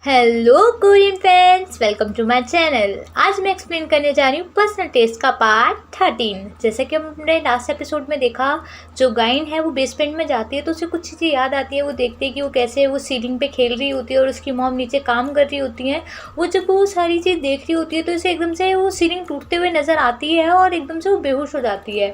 Hello Korean friends, welcome to my channel. आज मैं explain करने जा रही हूँ पर्सनल टेस्ट का पार्ट 13। जैसे कि हमने लास्ट एपिसोड में देखा, जो गाइन है वो बेसमेंट में जाती है तो उसे कुछ चीज़ें याद आती है। वो देखती है कि वो कैसे वो सीलिंग पे खेल रही होती है और उसकी मॉम नीचे काम कर रही होती है। वो जब वो सारी चीज़ देख रही होती है तो उसे एकदम से वो सीलिंग टूटते हुए नज़र आती है और एकदम से वो बेहोश हो जाती है।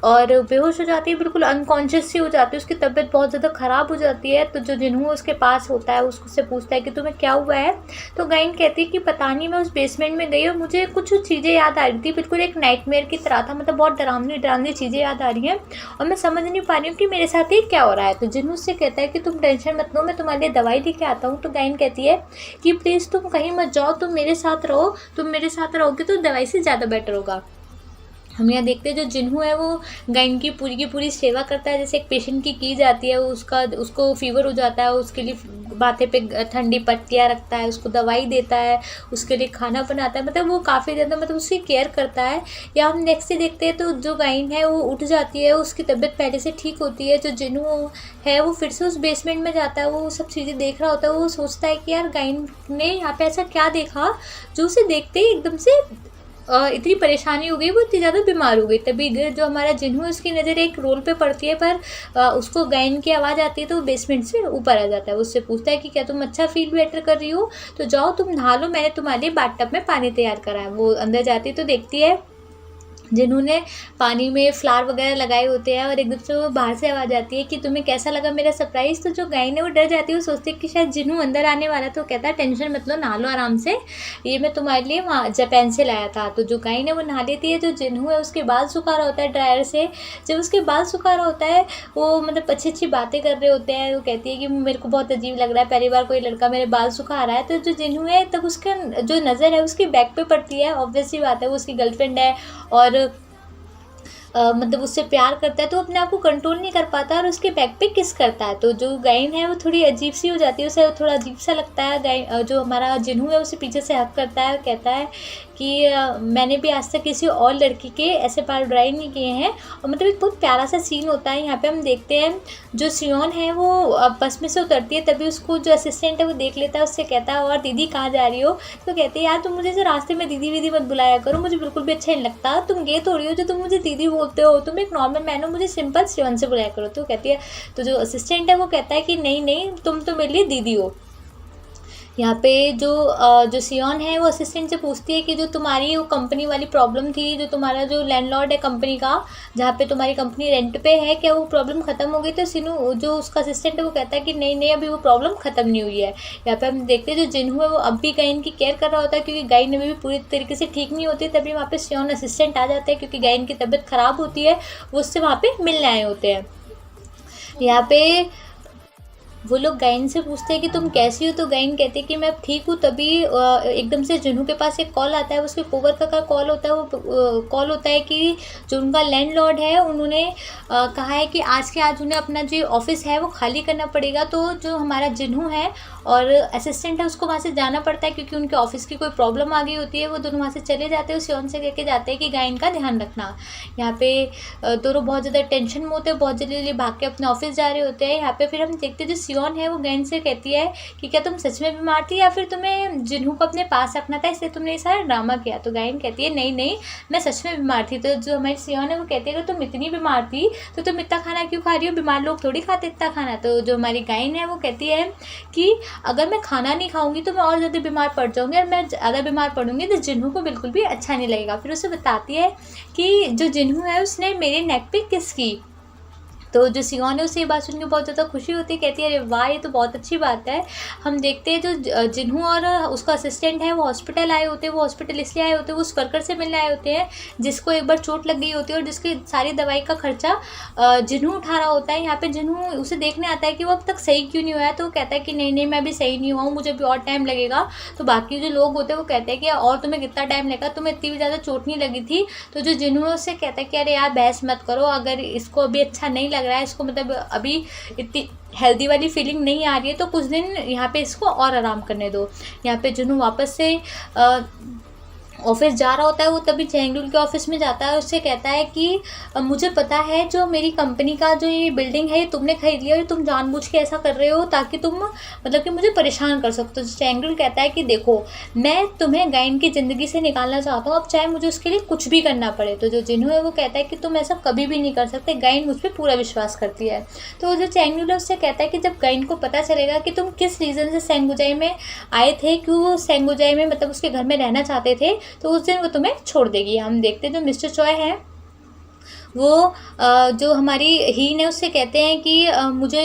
और बेहोश हो जाती है, बिल्कुल अनकॉन्शियस सी हो जाती है, उसकी तबीयत बहुत ज़्यादा ख़राब हो जाती है। तो जो जिन्हों उसके पास होता है उससे पूछता है कि तुम्हें क्या हुआ है। तो गाइन कहती है कि पता नहीं, मैं उस बेसमेंट में गई और मुझे कुछ चीज़ें याद आ रही थी, बिल्कुल एक नाइटमेयर की तरह था, मतलब बहुत डरावनी डरावनी चीज़ें याद आ रही हैं और मैं समझ नहीं पा रही हूँ कि मेरे साथ ये क्या हो रहा है। तो जिन्हों उससे कहता है कि तुम टेंशन मत लो, मैं तुम्हारे लिए दवाई लेके आता हूँ। तो गाइन कहती है कि प्लीज़ तुम कहीं मत जाओ, तुम मेरे साथ रहो, तुम मेरे साथ रहोगे तो दवाई से ज़्यादा बेटर होगा। हम यहाँ देखते हैं जो जिन्हू है वो गाइन की पूरी सेवा करता है, जैसे एक पेशेंट की जाती है। उसको फीवर हो जाता है, उसके लिए माथे पे ठंडी पट्टियाँ रखता है, उसको दवाई देता है, उसके लिए खाना बनाता है, मतलब वो काफ़ी ज़्यादा मतलब उसकी केयर करता है। या हम नेक्स्ट से देखते हैं तो जो गाइन है वो उठ जाती है, उसकी तबीयत पहले से ठीक होती है। जो जिन्हू है वो फिर से उस बेसमेंट में जाता है, वो सब चीज़ें देख रहा होता है। वो सोचता है कि यार गाइन ने यहाँ पे ऐसा क्या देखा जो उसे देखते ही एकदम से इतनी परेशानी हो गई, वो इतनी ज़्यादा बीमार हो गई। तभी जो हमारा जिन्हू है उसकी नज़र एक रोल पे पड़ती है, पर उसको गाइन की आवाज़ आती है तो वो बेसमेंट से ऊपर आ जाता है। उससे पूछता है कि क्या तुम अच्छा फील बेटर कर रही हो, तो जाओ तुम नहा लो, मैंने तुम्हारे लिए बाथटब में पानी तैयार करा है। वो अंदर जाती है तो देखती है जिन्होंने पानी में फ्लावर वगैरह लगाए होते हैं और एकदम से वो बाहर से आवाज़ आती है कि तुम्हें कैसा लगा मेरा सरप्राइज़। तो जो गाइन है वो डर जाती है, वो सोचती है कि शायद जिन्हू अंदर आने वाला है। तो कहता है टेंशन मत लो, नहा लो आराम से, ये मैं तुम्हारे लिए वहाँ जापान से लाया था। तो जो गाइन है वो नहा लेती है। जो जिन्हू है उसके बाल सुखा रहा होता है ड्रायर से। जब उसके बाल सुखा रहा होता है, वो मतलब अच्छी अच्छी बातें कर रहे होते हैं। वो कहती है कि मेरे को बहुत अजीब लग रहा है, पहली बार कोई लड़का मेरे बाल सुखा रहा है। तो जो जिन्हू है तब उसका जो नज़र है उसकी बैक पे पड़ती है। ऑब्वियसली बात है, वो उसकी गर्लफ्रेंड है और मतलब उससे प्यार करता है, तो अपने आप को कंट्रोल नहीं कर पाता और उसके बैक पे किस करता है। तो जो गाइन है वो थोड़ी अजीब सी हो जाती है, उसे थोड़ा अजीब सा लगता है। जो हमारा जिन्हू है उसे पीछे से हक करता है, कहता है कि मैंने भी आज तक किसी और लड़की के ऐसे बाल ड्राई नहीं किए हैं। और मतलब एक बहुत प्यारा सा सीन होता है। यहाँ पे हम देखते हैं जो सियोन है वो बस में से उतरती है, तभी उसको जो असिस्टेंट है वो देख लेता है। उससे कहता है और दीदी कहाँ जा रही हो। तो कहती है यार तुम मुझे जो रास्ते में दीदी वीदी मत बुलाया करो, मुझे बिल्कुल भी अच्छा नहीं लगता। तुम ये थोड़ी हो जो तुम मुझे दीदी बोलते हो, तुम एक नॉर्मल मैन हो, मुझे सिंपल सियोन से बुलाया करो। तो कहती है, तो जो असिस्टेंट है वो कहता है कि नहीं नहीं, तुम तो मेरे लिए दीदी हो। यहाँ पे जो सियोन है वो असिस्टेंट से पूछती है कि जो तुम्हारी वो कंपनी वाली प्रॉब्लम थी, जो तुम्हारा जो लैंडलॉर्ड है कंपनी का, जहाँ पे तुम्हारी कंपनी रेंट पे है, क्या वो प्रॉब्लम ख़त्म हो गई। तो सिनू जो उसका असिस्टेंट है वो कहता है कि नहीं नहीं, अभी वो प्रॉब्लम ख़त्म नहीं हुई है। यहाँ पे हम देखते हैं जो जिन्हू है वो अब भी गाइन की केयर कर रहा होता है, क्योंकि गाइन अभी भी पूरी तरीके से ठीक नहीं होती। तभी वहाँ पे सियोन असिस्टेंट आ जाते हैं, क्योंकि गाइन की तबीयत ख़राब होती है, वो उससे वहाँ पर मिलने आए होते हैं। यहाँ पे वो लोग गाइन से पूछते हैं कि तुम कैसी हो। तो गाइन कहती है कि मैं ठीक हूँ। तभी एकदम से जिन्हू के पास एक कॉल आता है, उसके कोवर्कर का कॉल होता है। वो कॉल होता है कि जो उनका लैंडलॉर्ड है उन्होंने कहा है कि आज के आज उन्हें अपना जो ऑफिस है वो खाली करना पड़ेगा। तो जो हमारा जिन्हू है और असिस्टेंट है उसको वहाँ से जाना पड़ता है, क्योंकि उनके ऑफिस की कोई प्रॉब्लम आ गई होती है। वो दोनों वहाँ से चले जाते हैं, सियोन से कह के जाते हैं कि गाइन का ध्यान रखना। यहाँ पे दोनों बहुत ज़्यादा टेंशन में होते हैं, बहुत जल्दी भाग के अपने ऑफिस जा रहे होते हैं। यहाँ पे फिर हम देखते हैं जो सियोन है वो गाइन से कहती है कि क्या तुम सच में बीमार थी या फिर तुम्हें जिन्हू को अपने पास रखना था, इसलिए तुमने ये सारा ड्रामा किया। तो गाइन कहती है नहीं नहीं, मैं सच में बीमार थी। तो जो हमारी सियोन है वो कहती है कि तुम इतनी बीमार थी तो तुम इतना खाना क्यों खा रही हो, बीमार लोग थोड़ी खाते इतना खाना। तो जो हमारी गाइन है वो कहती है कि अगर मैं खाना नहीं खाऊंगी तो मैं और ज़्यादा बीमार पड़ जाऊंगी, और मैं ज़्यादा बीमार पड़ूंगी तो जिन्हू को बिल्कुल भी अच्छा नहीं लगेगा। फिर उसे बताती है कि जो जिन्हू है उसने मेरे नेक पे किस की। तो जो सियोन है उसे ये बात सुन के बहुत ज़्यादा खुशी होती है, कहती है अरे वाह ये तो बहुत अच्छी बात है। हम देखते हैं जो जिन्हू और उसका असिस्टेंट है वो हॉस्पिटल आए होते हैं। वो हॉस्पिटल इसलिए आए होते हैं, वो उस वर्कर से मिलने आए होते हैं जिसको एक बार चोट लग गई होती है और जिसकी सारी दवाई का खर्चा जिन्हू उठा रहा होता है। यहाँ पे जिन्हू उसे देखने आता है कि वो अब तक सही क्यों नहीं हुआ है। तो वो कहता है कि नहीं नहीं, मैं अभी सही नहीं हुआ हूँ, मुझे अभी और टाइम लगेगा। तो बाकी जो लोग होते हैं वो कहते हैं कि और तुम्हें कितना टाइम लगेगा, तुम्हें इतनी भी ज़्यादा चोट नहीं लगी थी। तो जो जिन्हू है उससे कहता है कि अरे यार बहस मत करो, अगर इसको अभी अच्छा नहीं लग रहा है, इसको मतलब अभी इतनी हेल्दी वाली फीलिंग नहीं आ रही है, तो कुछ दिन यहाँ पे इसको और आराम करने दो। यहाँ पे जिन्हू वापस से ऑफिस जा रहा होता है वो तभी चेंगडुल के ऑफिस में जाता है। उससे कहता है कि मुझे पता है जो मेरी कंपनी का जो ये बिल्डिंग है ये तुमने खरीद लिया और तुम जानबूझ के ऐसा कर रहे हो ताकि तुम मतलब कि मुझे परेशान कर सकते हो। तो चेंगडुल कहता है कि देखो मैं तुम्हें गाइन की ज़िंदगी से निकालना चाहता हूँ, अब चाहे मुझे उसके लिए कुछ भी करना पड़े। तो जो जिन्हो है वो कहता है कि तुम ऐसा कभी भी नहीं कर सकते, गाइन मुझ पर पूरा विश्वास करती है। तो जो चेंगडुल है उससे कहता है कि जब गाइन को पता चलेगा कि तुम किस रीज़न से सेंगुजाई में आए थे, क्यों वो सेंगुजाई में मतलब उसके घर में रहना चाहते थे, तो उस दिन वो तुम्हें छोड़ देगी। हम देखते हैं जो मिस्टर चॉय है वो जो हमारी हीन है उससे कहते हैं कि मुझे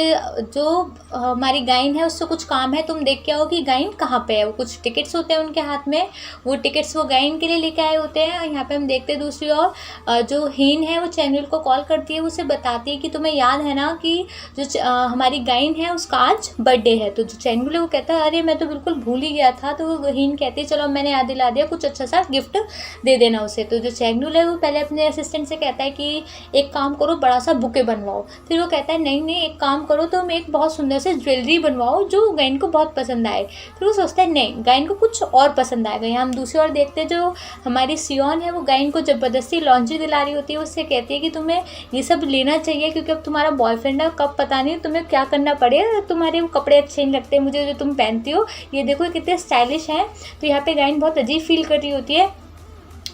जो हमारी गाइन है उससे कुछ काम है, तुम देख के आओ कि गाइन कहाँ पे है। वो कुछ टिकट्स होते हैं उनके हाथ में, वो टिकट्स वो गाइन के लिए लेके आए होते हैं। यहाँ पे हम देखते हैं दूसरी ओर जो हीन है वो चेंगडुल को कॉल करती है, उसे बताती है कि तुम्हें याद है ना कि जो हमारी गाइन है उसका आज बर्थडे है। तो जो चेंगडुल है वो कहता है अरे मैं तो बिल्कुल भूल ही गया था। तो हीन कहती है चलो मैंने याद दिला दिया, कुछ अच्छा सा गिफ्ट दे देना उसे। तो जो चेंगडुल है वो पहले अपने असिस्टेंट से कहता है कि एक काम करो बड़ा सा बुके बनवाओ। फिर वो कहता है नहीं नहीं एक काम करो तुम एक बहुत सुंदर से ज्वेलरी बनवाओ जो गाइन को बहुत पसंद आए। फिर वो सोचता है नहीं गाइन को कुछ और पसंद आएगा। यहाँ हम दूसरी ओर देखते हैं जो हमारी सियोन है वो गाइन को ज़बरदस्ती लॉन्ड्री दिला रही होती है। उससे कहती है कि तुम्हें ये सब लेना चाहिए क्योंकि अब तुम्हारा बॉयफ्रेंड है, कब पता नहीं तुम्हें क्या करना पड़े, तुम्हारे वो कपड़े अच्छे नहीं लगते मुझे जो तुम पहनती हो, ये देखो कितने स्टाइलिश हैं। तो यहाँ पे गाइन बहुत अजीब फील कर रही होती है।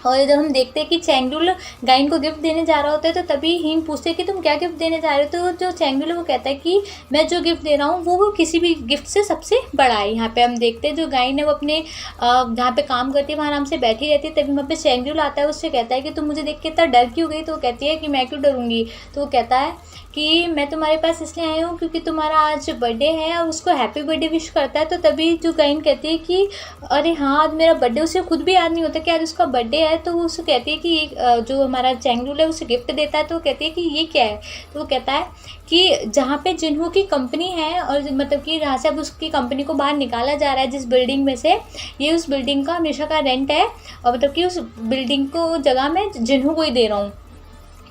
और जब हम देखते हैं कि चेंगडुल गाइन को गिफ्ट देने जा रहा होता है तो तभी हीन पूछते हैं कि तुम क्या गिफ्ट देने जा रहे हो। तो जो चेंगडुल है वो कहता है कि मैं जो गिफ्ट दे रहा हूँ वो किसी भी गिफ्ट से सबसे बड़ा है। यहाँ पे हम देखते हैं जो गाइन है वो अपने जहाँ पे काम करती है वहाँ आराम से बैठी रहती है। तभी वहाँ पे चेंगडुल आता है, उससे कहता है कि तुम मुझे देख के इतना डर क्यों गई। तो वो कहती है कि मैं क्यों डरूंगी। तो वो कहता है कि मैं तुम्हारे पास इसलिए आई हूँ क्योंकि तुम्हारा आज बर्थडे है, और उसको हैप्पी बर्थडे विश करता है। तो तभी जो गाइन कहती है कि अरे हाँ आज मेरा बर्थडे, उसे खुद भी याद नहीं होता कि आज उसका बर्थडे है। तो वो उसे कहती है कि जो हमारा चेंगडुल है उसे गिफ्ट देता है। तो वो कहती है कि ये क्या है। तो वो कहता है कि जहाँ पे जिन्हों की कंपनी है और मतलब कि जहाँ से अब उसकी कंपनी को बाहर निकाला जा रहा है जिस बिल्डिंग में से, ये उस बिल्डिंग का हमेशा का रेंट है और मतलब कि उस बिल्डिंग को जगह मैं जिन्हों को ही दे रहा हूँ।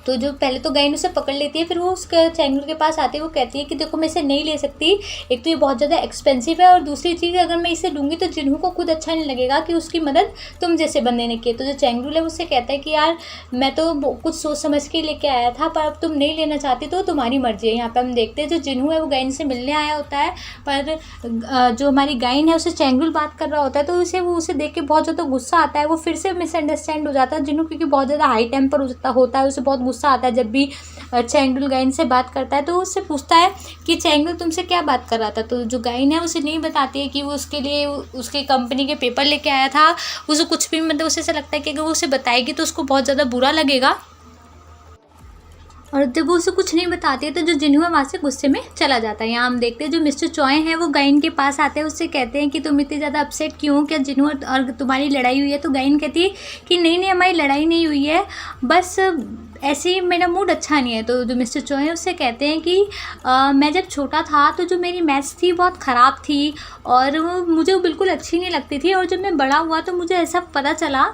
तो जो पहले तो गाइन उसे पकड़ लेती है, फिर वो उसके चेंगडुल के पास आती है। वो कहती है कि देखो मैं इसे नहीं ले सकती, एक तो ये बहुत ज़्यादा एक्सपेंसिव है और दूसरी चीज़ अगर मैं इसे लूँगी तो जिन्हों को खुद अच्छा नहीं लगेगा कि उसकी मदद तुम जैसे बंदे ने की। तो जो चेंगडुल है उससे कहता है कि यार मैं तो कुछ सोच समझ के लेके आया था पर अब तुम नहीं लेना चाहती तो तुम्हारी मर्जी है। यहाँ पर हम देखते हैं जो जिन्हों है वो गाइन से मिलने आया होता है, पर जो हमारी गाइन है उसे चेंगडुल बात कर रहा होता है तो उसे देख के बहुत ज़्यादा गुस्सा आता है। वो फिर से मिसअंडरस्टैंड हो जाता है जिन्हों, क्योंकि बहुत ज़्यादा हाई टेम्पर होता है, उसे बहुत गुस्सा आता है जब भी चेंगडुल गाइन से बात करता है। तो उससे पूछता है कि चेंगडुल तुमसे क्या बात कर रहा था। तो जो गाइन है उसे नहीं बताती है कि वो उसके लिए उसके कंपनी के पेपर लेके आया था। उसे कुछ भी मतलब उसे ऐसा लगता है कि अगर वो उसे बताएगी तो उसको बहुत ज़्यादा बुरा लगेगा, और जब वो उसे कुछ नहीं बताती है तो जो जिन्हों वहाँ से गुस्से में चला जाता है। यहाँ हम देखते हैं जो मिस्टर चॉय हैं वो गाइन के पास आते हैं, उससे कहते हैं कि तुम इतनी ज़्यादा अपसेट क्यों हो, क्या जिन्हों और तुम्हारी लड़ाई हुई है। तो गाइन कहती है कि नहीं नहीं हमारी लड़ाई नहीं हुई है, बस ऐसे ही मेरा मूड अच्छा नहीं है। तो जो मिस्टर चॉय है उससे कहते हैं कि मैं जब छोटा था तो जो मेरी मैथ्स थी बहुत ख़राब थी और मुझे बिल्कुल अच्छी नहीं लगती थी, और जब मैं बड़ा हुआ तो मुझे ऐसा पता चला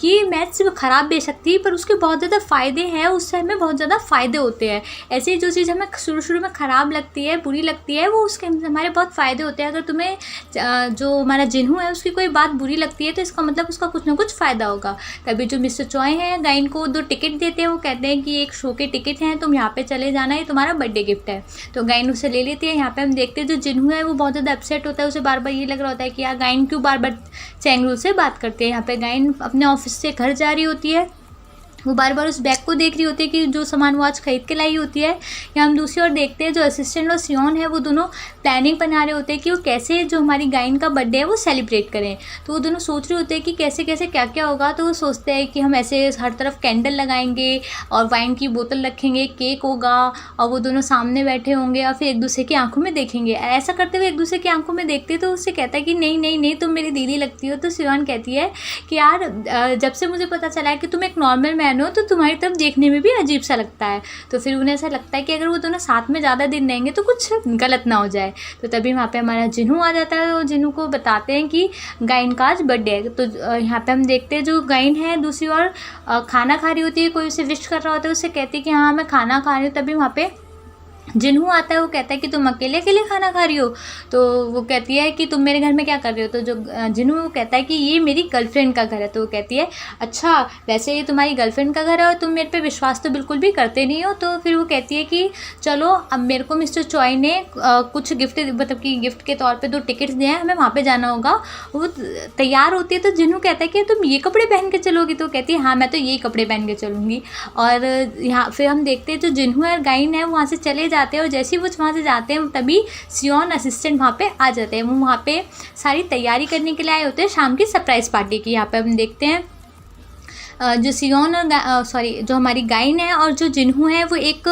कि मैथ्स ख़राब बेशक थी पर उसके बहुत ज़्यादा फ़ायदे हैं, उससे हमें बहुत ज़्यादा फ़ायदे होते हैं। ऐसे ही जो चीज़ हमें शुरू में ख़राब लगती है, बुरी लगती है, वो उसके हमारे बहुत फ़ायदे होते हैं। अगर तुम्हें जो हमारा जिन्हों है उसकी कोई बात बुरी लगती है तो इसका मतलब उसका कुछ ना कुछ फ़ायदा होगा। तभी जो मिस्टर चॉय हैं गाइन को 2 टिकट देते हैं, वो कहते हैं कि एक शो के टिकट हैं, तुम यहाँ पे चले जाना, ये तुम्हारा बर्थडे गिफ्ट है। तो गाइन उसे ले लेती है। यहाँ पे हम देखते हैं जो जिन्हों है वो बहुत ज़्यादा अपसेट होता है, उसे बार बार ये लग रहा होता है कि यार गाइन क्यों बार बार चेंगडुल से बात करते हैं। यहाँ पे गाइन अपने ऑफिस से घर जा रही होती है, वो बार बार उस बैग को देख रही होती है कि जो सामान वो आज खरीद के लाई होती है। या हम दूसरी ओर देखते हैं जो असिस्टेंट और सियोन है वो दोनों प्लानिंग बना रहे होते हैं कि वो कैसे जो हमारी गाइन का बर्थडे है वो सेलिब्रेट करें। तो वो दोनों सोच रहे होते हैं कि कैसे कैसे क्या क्या होगा। तो वो सोचते हैं कि हम ऐसे हर तरफ कैंडल लगाएंगे और वाइन की बोतल रखेंगे, केक होगा और वो दोनों सामने बैठे होंगे और फिर एक दूसरे की आंखों में देखेंगे। ऐसा करते हुए एक दूसरे की आंखों में देखते तो उससे कहता है कि नहीं नहीं नहीं तुम मेरी दीदी लगती हो। तो सियोन कहती है कि यार जब से मुझे पता चला है कि तुम एक नॉर्मल मैन हो तो तुम्हारी तरफ देखने में भी अजीब सा लगता है। तो फिर उन्हें ऐसा लगता है कि अगर वो दोनों साथ में ज़्यादा दिन रहेंगे तो कुछ गलत ना हो जाए। तो तभी वहाँ पे हमारा जिन्हों आ जाता है, वो जिन्हों को बताते हैं कि गाइन का आज बर्थडे है। तो यहाँ पे हम देखते हैं जो गाइन है दूसरी ओर खाना खा रही होती है, कोई उसे विश कर रहा होता है, उससे कहती है कि हाँ मैं खाना खा रही हूँ। तभी वहाँ पे जिन्हू आता है, वो कहता है कि तुम अकेले अकेले खाना खा रही हो। तो वो कहती है कि तुम मेरे घर में क्या कर रहे हो। तो जो जिन्हू वो कहता है कि ये मेरी गर्लफ्रेंड का घर है। तो वो कहती है अच्छा वैसे ये तुम्हारी गर्लफ्रेंड का घर है और तुम मेरे पे विश्वास तो बिल्कुल भी करते नहीं हो। तो फिर वो कहती है कि चलो अब मेरे को मिस्टर चॉय ने कुछ गिफ्ट मतलब कि गिफ्ट के तौर पे 2 टिकट्स दिए हैं, हमें वहाँ पे जाना होगा। वो तैयार होती है तो जिन्हू कहता है कि तुम ये कपड़े पहन के चलोगी। तो कहती है हाँ मैं तो यही कपड़े पहन के चलूँगी। और यहाँ फिर हम देखते हैं जो जिन्हू और गाइन है वहाँ से चले जाते हैं और जैसे ही वो वहाँ से जाते हैं तभी सियोन असिस्टेंट वहाँ पे आ जाते हैं। वो वहाँ पे सारी तैयारी करने के लिए आए होते हैं शाम की सरप्राइज़ पार्टी की। यहाँ पे हम देखते हैं जो सियोन और जो हमारी गाइन है और जो जिन्हू है वो एक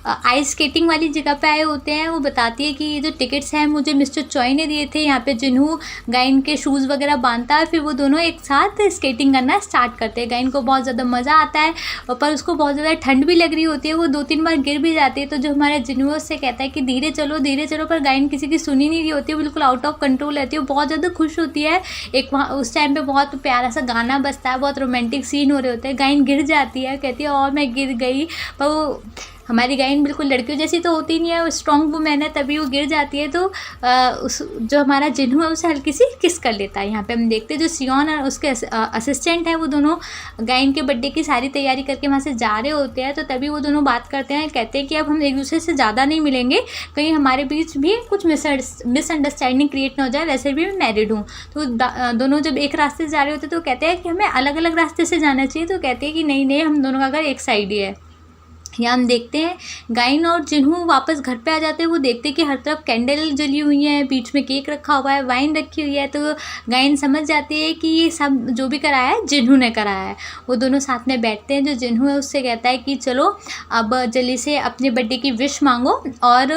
आइस स्केटिंग वाली जगह पे आए होते हैं। वो बताती है कि ये जो टिकट्स हैं मुझे मिस्टर चॉय ने दिए थे। यहाँ पे जिन्हू गाइन के शूज़ वगैरह बांधता है, फिर वो दोनों एक साथ स्केटिंग करना स्टार्ट करते हैं। गाइन को बहुत ज़्यादा मज़ा आता है पर उसको बहुत ज़्यादा ठंड भी लग रही होती है। वो 2-3 बार गिर भी जाती है। तो जो हमारा जिन्हू उससे कहता है कि धीरे चलो, पर गाइन किसी की सुनी नहीं रही होती है, बिल्कुल आउट ऑफ कंट्रोल रहती है। वो बहुत ज़्यादा खुश होती है। एक वहाँ उस टाइम पे बहुत प्यारा सा गाना बजता है, बहुत रोमांटिक सीन हो रहे होते हैं। गाइन गिर जाती है, कहती है और मैं गिर गई। पर वो हमारी गाइन बिल्कुल लड़कियों जैसी तो होती नहीं है, वो स्ट्रॉन्ग वुमेन है, तभी वो गिर जाती है। तो उस जो हमारा जिन्हू है उसे हल्की सी किस कर लेता है। यहाँ पे हम देखते हैं जो सियोन और उसके असिस्टेंट है वो दोनों गाइन के बर्थडे की सारी तैयारी करके वहाँ से जा रहे होते हैं। तो तभी वो दोनों बात करते हैं, कहते हैं कि अब हम एक दूसरे से ज़्यादा नहीं मिलेंगे, कहीं हमारे बीच भी कुछ मिसअंडरस्टैंडिंग क्रिएट ना हो जाए, वैसे भी मैं मैरिड हूँ। तो दोनों जब एक रास्ते से जा रहे होते हैं तो कहते हैं कि हमें अलग अलग रास्ते से जाना चाहिए। तो कहते हैं कि नहीं हम दोनों का घर एक साइड ही है। यहाँ हम देखते हैं गाइन और जिन्हू वापस घर पे आ जाते हैं। वो देखते हैं कि हर तरफ कैंडल जली हुई है, बीच में केक रखा हुआ है, वाइन रखी हुई है। तो गाइन समझ जाती है कि ये सब जो भी कराया है जिन्हू ने कराया है। वो दोनों साथ में बैठते हैं। जो जिन्हू है उससे कहता है कि चलो अब जल्दी से अपने बर्थडे की विश मांगो और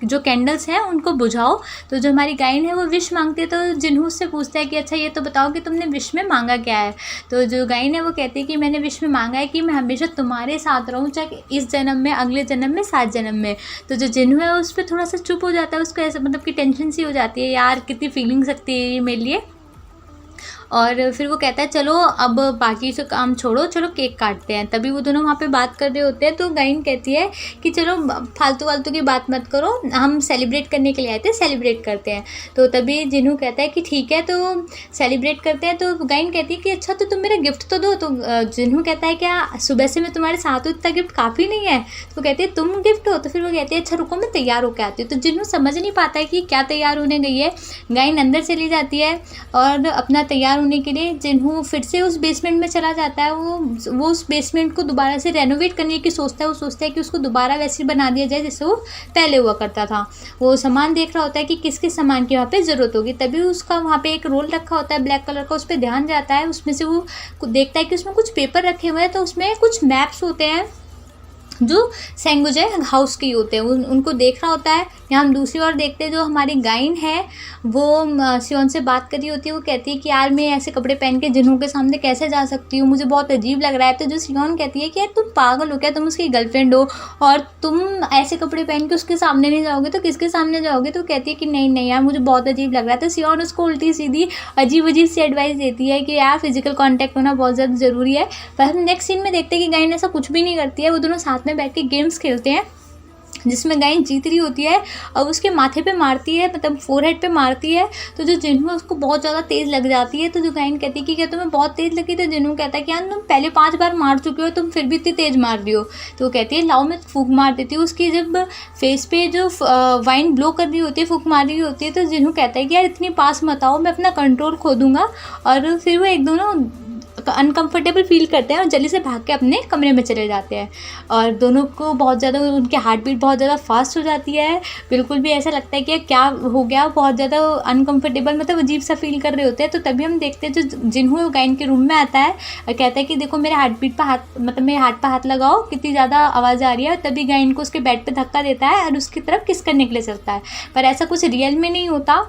जो कैंडल्स हैं उनको बुझाओ। तो जो हमारी गाइन है वो विश मांगती है। तो जिन्हू उससे पूछता है कि अच्छा ये तो बताओ कि तुमने विश में मांगा क्या है। तो जो गाइन है वो कहती है कि मैंने विश में मांगा है कि मैं हमेशा तुम्हारे साथ रहूँ, चाहे इस जन्म में, अगले जन्म में, 7 जन्म में। तो जो जिन्हू है उस पर थोड़ा सा चुप हो जाता है, उसको ऐसा मतलब कि टेंशन सी हो जाती है, यार कितनी फीलिंग सकती है ये मेरे लिए। और फिर वो कहता है चलो अब बाकी से काम छोड़ो, चलो केक काटते हैं। तभी वो दोनों वहाँ पे बात कर रहे होते हैं। तो गाइन कहती है कि चलो फालतू की बात मत करो, हम सेलिब्रेट करने के लिए आए थे, सेलिब्रेट करते हैं। तो तभी जिन्हू कहता है कि ठीक है तो सेलिब्रेट करते हैं। तो गाइन कहती है कि अच्छा तो तुम मेरा गिफ्ट तो दो। तो जिन्हू कहता है क्या सुबह से मैं तुम्हारे साथ हूँ, इतना गिफ्ट काफ़ी नहीं है। तो कहती है तुम गिफ्ट हो। तो फिर वो कहती है अच्छा रुको मैं तैयार होकर आती हूँ। तो जिन्हू समझ नहीं पाता है कि क्या तैयार होने गई है। गाइन अंदर चली जाती है और अपना तैयार होने के लिए जिन्हू फिर से उस बेसमेंट में चला जाता है। वो उस बेसमेंट को दोबारा से रेनोवेट करने की सोचता है। वो सोचता है कि उसको दोबारा वैसे बना दिया जाए जैसे वो पहले हुआ करता था। वो सामान देख रहा होता है कि किस किस सामान की वहाँ पे ज़रूरत होगी। तभी उसका वहाँ पे एक रोल रखा होता है ब्लैक कलर का, उस पर ध्यान जाता है। उसमें से वो देखता है कि उसमें कुछ पेपर रखे हुए हैं। तो उसमें कुछ मैप्स होते हैं जो सेंगुजे हाउस की होते हैं, उनको देख रहा होता है। यहाँ हम दूसरी ओर देखते हैं जो हमारी गाइन है वो सियोन से बात कर रही होती है। वो कहती है कि यार मैं ऐसे कपड़े पहन के जिन्हों के सामने कैसे जा सकती हूँ, मुझे बहुत अजीब लग रहा है। तो जो सियोन कहती है कि यार तुम पागल हो क्या, तुम उसकी गर्लफ्रेंड हो और तुम ऐसे कपड़े पहन के उसके सामने नहीं जाओगे तो किसके सामने जाओगे। तो कहती है कि नहीं यार मुझे बहुत अजीब लग रहा है। तो सियोन उसको उल्टी सीधी अजीब सी एडवाइस देती है कि यार फिजिकल कॉन्टैक्ट होना बहुत ज़्यादा ज़रूरी है। पर हम नेक्स्ट सीन में देखते हैं कि गाइन ऐसा कुछ भी नहीं करती है। वो दोनों साथ में बैठ के गेम्स खेलते हैं जिसमें गाइन जीत रही होती है और उसके माथे पे मारती है, मतलब फोरहेड पे मारती है। तो जो जिन्हू है उसको बहुत ज़्यादा तेज़ लग जाती है। तो जो गाइन कहती है कि क्या तुम्हें बहुत तेज़ लगी। तो जिन्हू कहता है कि यार तुम पहले 5 बार मार चुके हो, तुम फिर भी इतनी तेज़ मार रही हो। तो वो कहती है लाओ मैं फूंक मार देती हूँ। उसकी जब फेस पे जो वाइन ब्लो कर रही होती है, फूंक मार रही होती है, तो जिन्हू कहता है कि यार इतनी पास मत आओ, मैं अपना कंट्रोल खो दूँगा। और फिर वो एक दोनों अनकंफर्टेबल फील करते हैं और जल्दी से भाग के अपने कमरे में चले जाते हैं। और दोनों को बहुत ज़्यादा उनकी हार्ट बीट बहुत ज़्यादा फास्ट हो जाती है। बिल्कुल भी ऐसा लगता है कि क्या हो गया, बहुत ज़्यादा अनकंफर्टेबल मतलब अजीब सा फील कर रहे होते हैं। तो तभी हम देखते हैं जो जिन्हू वो गाइन के रूम में आता है और कहता है कि देखो मेरे हार्ट बीट पर हाथ, मतलब मेरे हार्ट पर हाथ लगाओ, कितनी ज़्यादा आवाज़ आ रही है। तभी गाइन को उसके बेड पर धक्का देता है और उसकी तरफ किस करने के लिए चलता है। पर ऐसा कुछ रियल में नहीं होता।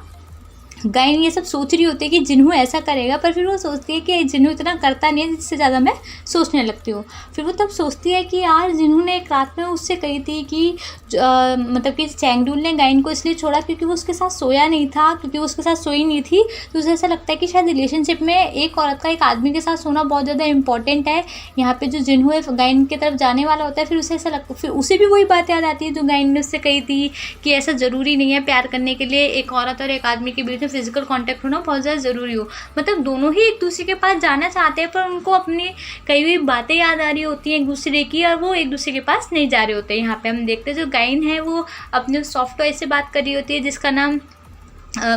गायन ये सब सोच रही होती है कि जिन्हों ऐसा करेगा, पर फिर वो सोचती है कि जिन्हों इतना करता नहीं है, जिससे ज़्यादा मैं सोचने लगती हूँ। फिर वो तब सोचती है कि यार जिन्हों ने एक रात में उससे कही थी कि मतलब कि चैंगडुल ने गायन को इसलिए छोड़ा क्योंकि वो उसके साथ सोया नहीं था, क्योंकि वो उसके साथ सोई नहीं थी। तो उसे ऐसा लगता है कि शायद रिलेशनशिप में एक औरत का एक आदमी के साथ सोना बहुत ज़्यादा इंपॉर्टेंट है। यहाँ पे जो जिन्हों है गायन की तरफ जाने वाला होता है, फिर उसे ऐसा लगता, फिर उसे भी वही बात याद आती है जो गायन ने उससे कही थी कि ऐसा ज़रूरी नहीं है प्यार करने के लिए एक औरत और एक आदमी के बीच में फिजिकल कॉन्टैक्ट होना बहुत ज़्यादा ज़रूरी हो। मतलब दोनों ही एक दूसरे के पास जाना चाहते हैं, पर उनको अपनी कई हुई बातें याद आ रही होती हैं एक दूसरे की, और वो एक दूसरे के पास नहीं जा रहे होते। यहाँ पे हम देखते हैं जो गायन है वो अपने सॉफ्ट टॉय से बात कर रही होती है जिसका नाम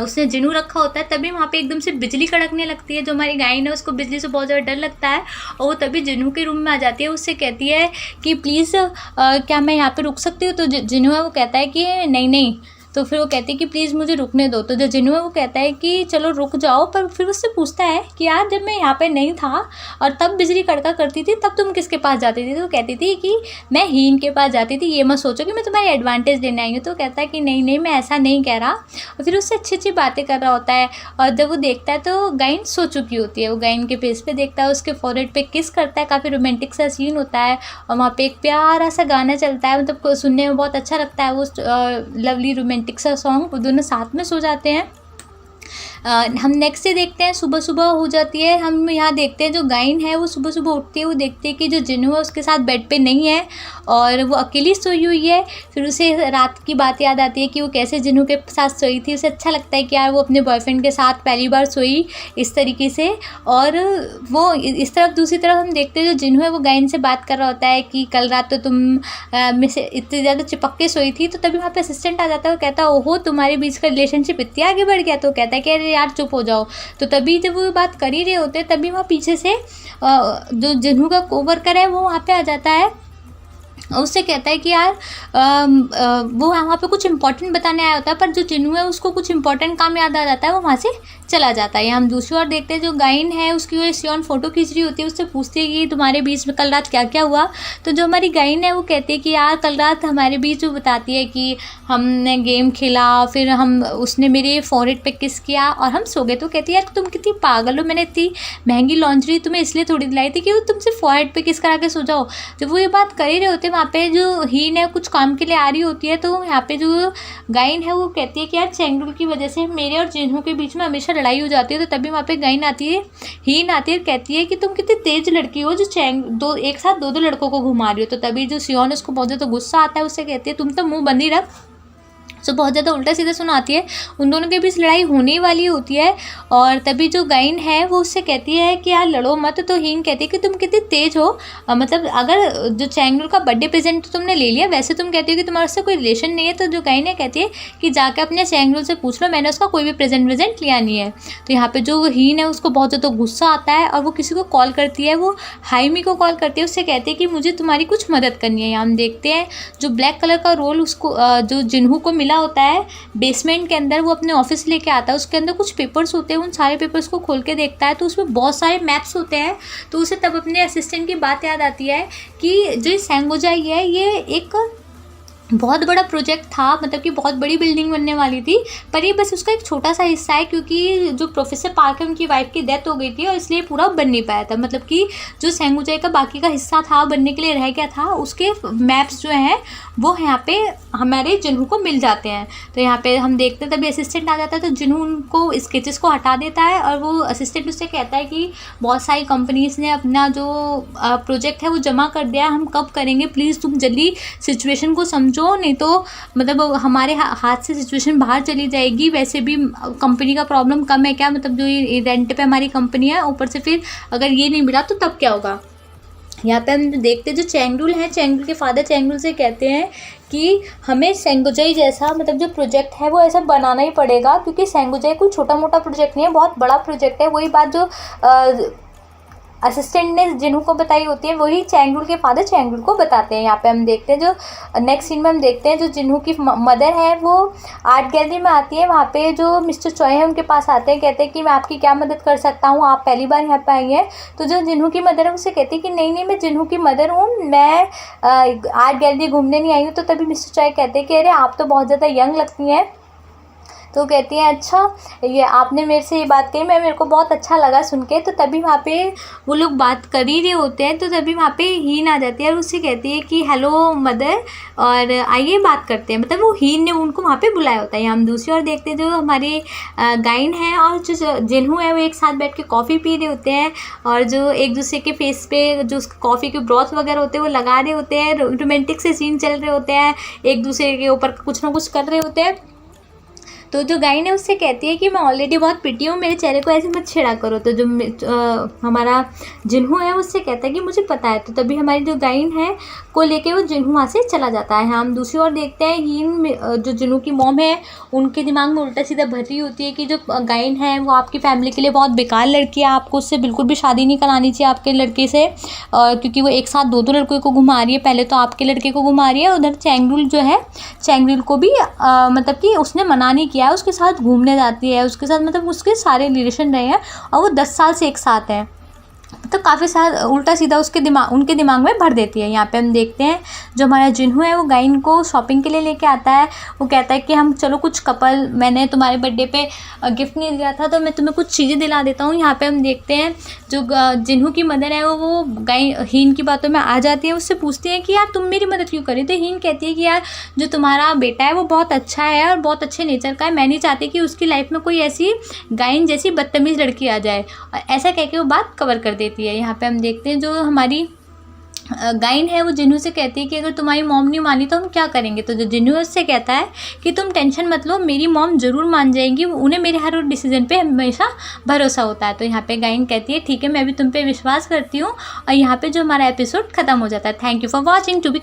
उसने जिनू रखा होता है। तभी वहाँ पे एकदम से बिजली कड़कने लगती है। जो हमारी गायन है उसको बिजली से बहुत ज़्यादा डर लगता है, और वो तभी जिनू के रूम में आ जाती है। उससे कहती है कि प्लीज़ क्या मैं यहाँ पे रुक सकती हूँ? तो जिनू है वो कहता है कि नहीं नहीं। तो फिर वो कहती है कि प्लीज़ मुझे रुकने दो। तो जो जिनू है वो कहता है कि चलो रुक जाओ, पर फिर उससे पूछता है कि यार जब मैं यहाँ पे नहीं था और तब बिजली कड़का करती थी, तब तुम किसके पास जाती थी? तो वो कहती थी कि मैं हीन के पास जाती थी, ये मत सोचो कि मैं तुम्हारी एडवांटेज लेने आई हूँ। तो कहता है कि नहीं नहीं मैं ऐसा नहीं कह रहा, और फिर उससे अच्छी अच्छी बातें कर रहा होता है। और जब वो देखता है तो गायन सो चुकी होती है। वो गायन के फेस पे देखता है, उसके फॉरहेड पे किस करता है, काफ़ी रोमांटिक सा सीन होता है, और वहाँ पे एक प्यारा सा गाना चलता है, मतलब सुनने में बहुत अच्छा लगता है वो लवली रोमांटिक सा सॉन्ग। वो दोनों साथ में सो जाते हैं। हम नेक्स्ट डे देखते हैं, सुबह सुबह हो जाती है। हम यहाँ देखते हैं जो गायन है वो सुबह सुबह उठती है, वो देखती है कि जो जिन्हों है उसके साथ बेड पे नहीं है और वो अकेली सोई हुई है। फिर उसे रात की बात याद आती है कि वो कैसे जिन्हों के साथ सोई थी। उसे अच्छा लगता है कि यार वो अपने बॉयफ्रेंड के साथ पहली बार सोई इस तरीके से। और वो इस तरफ दूसरी तरफ हम देखते हैं जो जिन्हों है वो गायन से बात कर रहा होता है कि कल रात तो तुम में से इतनी ज़्यादा चिपक के सोई थी। तो तभी वहाँ पे असिस्टेंट आ जाता है, वो कहता है ओहो तुम्हारे बीच का रिलेशनशिप इतनी आगे बढ़ गया। तो कहता है कि अरे यार चुप हो जाओ। तो तभी जब वो बात कर ही रहे होते हैं, तभी वहाँ पीछे से जो जिन्हों का कोवर्कर है वो वहाँ पे आ जाता है। उससे कहता है कि यार वो वहाँ पे कुछ इंपॉर्टेंट बताने आया होता है, पर जो जिन्हों है उसको कुछ इंपॉर्टेंट काम याद आ जाता है, वो वहाँ से चला जाता है। हम दूसरी ओर देखते हैं जो गायन है उसकी वजह सियोन फ़ोटो खींच रही होती है। उससे पूछती है कि तुम्हारे बीच में कल रात क्या क्या हुआ। तो जो हमारी गायन है वो कहती है कि यार कल रात हमारे बीच वो बताती है कि हमने गेम खेला, फिर हम उसने मेरे फॉरहेड पे किस किया और हम सो गए। तो कहती है यार तुम कितनी पागल हो, मैंने इतनी महंगी लॉन्ड्री तुम्हें इसलिए थोड़ी दिलाई थी कि वो तुमसे फॉरहेड पे किस करा के सो जाओ। जब वो ये बात कर ही रहे होते, वहाँ पे जो हीन है कुछ काम के लिए आ रही होती है। तो यहाँ पे जो गायन है वो कहती है कि यार चैंगडुल की वजह से मेरे और जिन्हों के बीच में हमेशा लड़ाई हो जाती है। तो तभी वहाँ पे गायन आती है, हीन आती है, कहती है कि तुम कितनी तेज लड़की हो जो एक साथ दो लड़कों को घुमा रही हो। तो तभी जो सियोन उसको बहुत ज़्यादा गुस्सा आता है, उससे कहती है तुम तो मुँह बंद ही रख। तो बहुत ज़्यादा उल्टा सीधा सुनाती है। उन दोनों के बीच लड़ाई होने वाली होती है, और तभी जो गायन है वो उससे कहती है कि यार लड़ो मत। तो हीन कहती है कि तुम कितनी तेज हो, मतलब अगर जो चैंगडुल का बर्थडे प्रेजेंट तो तुमने ले लिया, वैसे तुम कहती हो कि तुम्हारे उससे कोई रिलेशन नहीं है। तो जो गायन है कहती है कि जाकर अपने चैंगडुल से पूछ लो, मैंने उसका कोई भी प्रेजेंट लिया नहीं है। तो यहाँ पर जो हीन है उसको बहुत ज़्यादा गुस्सा आता है, और वो किसी को कॉल करती है, वो हाइमी को कॉल करती है। उससे कहती है कि मुझे तुम्हारी कुछ मदद करनी है। हम देखते हैं जो ब्लैक कलर का रोल उसको जो जिन्हों को मिला होता है बेसमेंट के अंदर, वो अपने ऑफिस लेके आता है। उसके अंदर कुछ पेपर्स होते हैं, उन सारे पेपर्स को खोल के देखता है तो उसमें बहुत सारे मैप्स होते हैं। तो उसे तब अपने असिस्टेंट की बात याद आती है कि जो सैंगोजाई है ये एक बहुत बड़ा प्रोजेक्ट था, मतलब कि बहुत बड़ी बिल्डिंग बनने वाली थी, पर ये बस उसका एक छोटा सा हिस्सा है क्योंकि जो प्रोफेसर पार्क है उनकी वाइफ की डेथ हो गई थी और इसलिए पूरा बन नहीं पाया था। मतलब कि जो सैंगोजाई का बाकी का हिस्सा था बनने के लिए रह गया था, उसके मैप्स जो हैं वो यहाँ पे हमारे जिन्हों को मिल जाते हैं। तो यहाँ पे हम देखते हैं तभी असिस्टेंट आ जाता है, तो जिन्हों उनको स्केचेस को हटा देता है और वो असिस्टेंट उससे कहता है कि बहुत सारी कंपनीज़ ने अपना जो प्रोजेक्ट है वो जमा कर दिया, हम कब करेंगे, प्लीज़ तुम जल्दी सिचुएशन को समझो, नहीं तो मतलब हमारे हाथ से सिचुएशन बाहर चली जाएगी। वैसे भी कंपनी का प्रॉब्लम कम है क्या, मतलब जो ये रेंट पे हमारी कंपनी है, ऊपर से फिर अगर ये नहीं मिला तो तब क्या होगा। यहाँ पे हम देखते हैं जो चैंगडुल है, चैंगडुल के फादर चैंगडुल से कहते हैं कि हमें सैंगोजाई जैसा मतलब जो प्रोजेक्ट है वो ऐसा बनाना ही पड़ेगा, क्योंकि सैंगोजाई कोई छोटा मोटा प्रोजेक्ट नहीं है, बहुत बड़ा प्रोजेक्ट है। वही बात जो असिस्टेंट ने जिन्हों को बताई होती है वही चैंगडुल के फादर चैंगडुल को बताते हैं। यहाँ पे हम देखते हैं जो नेक्स्ट सीन में हम देखते हैं जो जिन्हों की मदर है वो आर्ट गैलरी में आती है। वहाँ पे जो मिस्टर चॉय है उनके पास आते हैं, कहते हैं कि मैं आपकी क्या मदद कर सकता हूँ, आप पहली बार यहाँ पे आई हैं। तो जो जिन्हों की मदर है उससे कहती है कि नहीं नहीं मैं जिन्हों की मदर हूँ, मैं आर्ट गैलरी घूमने नहीं आई हूँ। तो तभी मिस्टर चॉय कहते हैं कि अरे आप तो बहुत ज़्यादा यंग लगती हैं। तो कहती है अच्छा ये आपने मेरे से ये बात कही, मेरे को बहुत अच्छा लगा सुन के। तो तभी वहाँ पे वो लोग बात कर ही रहे होते हैं, तो तभी वहाँ पे हीन आ जाती है और उससे कहती है कि हेलो मदर, और आइए बात करते हैं। मतलब वो हीन ने उनको वहाँ पे बुलाया होता है। हम दूसरी ओर देखते हैं जो हमारी गाइन है और जो जिन्हू है वो एक साथ बैठ के कॉफ़ी पी रहे होते हैं, और जो एक दूसरे के फेस पे जो कॉफ़ी के ब्रॉथ वगैरह होते हैं वो लगा रहे होते हैं। रोमांटिक से सीन चल रहे होते हैं, एक दूसरे के ऊपर कुछ ना कुछ कर रहे होते हैं। तो जो गाइन है उससे कहती है कि मैं ऑलरेडी बहुत पिटी हूँ, मेरे चेहरे को ऐसे मत छेड़ा करो। तो जो हमारा जिन्हू है उससे कहता है कि मुझे पता है। तो तभी हमारी जो गाइन है को लेके वो जिन्हू वहाँ से चला जाता है। हम दूसरी ओर देखते हैं हीन जो जिन्हू की मॉम है उनके दिमाग में उल्टा सीधा भर रही होती है कि जो गाइन है वो आपकी फैमिली के लिए बहुत बेकार लड़की है, आपको उससे बिल्कुल भी शादी नहीं करानी चाहिए आपके लड़के से, क्योंकि वो एक साथ दो लड़कों को घुमा रही है। पहले तो आपके लड़के को घुमा रही है, उधर चैंगरुल जो है चैंगरुल को भी मतलब कि उसने मना नहीं किया है, उसके साथ घूमने जाती है, उसके साथ मतलब उसके सारे रिलेशन रहे हैं और वो 10 साल से एक साथ हैं। तो काफ़ी सारा उल्टा सीधा उनके दिमाग में भर देती है। यहाँ पे हम देखते हैं जो हमारा जिन्हू है वो गाइन को शॉपिंग के लिए लेके आता है। वो कहता है कि हम चलो कुछ कपल, मैंने तुम्हारे बर्थडे पे गिफ्ट नहीं दिया था तो मैं तुम्हें कुछ चीज़ें दिला देता हूँ। यहाँ पे हम देखते हैं जो जिन्हू की मदर है वो हीन की बातों में आ जाती है, उससे पूछती है कि यार तुम मेरी मदद क्यों करी। तो हीन कहती है कि यार जो तुम्हारा बेटा है वो बहुत अच्छा है और बहुत अच्छे नेचर का है, मैं नहीं चाहती कि उसकी लाइफ में कोई ऐसी गाइन जैसी बदतमीज़ लड़की आ जाए। और ऐसा कह के वो बात कवर कर देती है। यहाँ पे हम देखते हैं जो हमारी गाइन है वो जिन्हू से कहती है कि अगर तुम्हारी मॉम नहीं मानी तो हम क्या करेंगे। तो जो जिन्हू उससे कहता है कि तुम टेंशन मत लो, मेरी मॉम ज़रूर मान जाएंगी, उन्हें मेरे हर डिसीजन पे हमेशा भरोसा होता है। तो यहाँ पे गाइन कहती है ठीक है मैं भी तुम पे विश्वास करती हूँ, और यहाँ पे जो हमारा एपिसोड ख़त्म हो जाता है। Thank you for watching. To B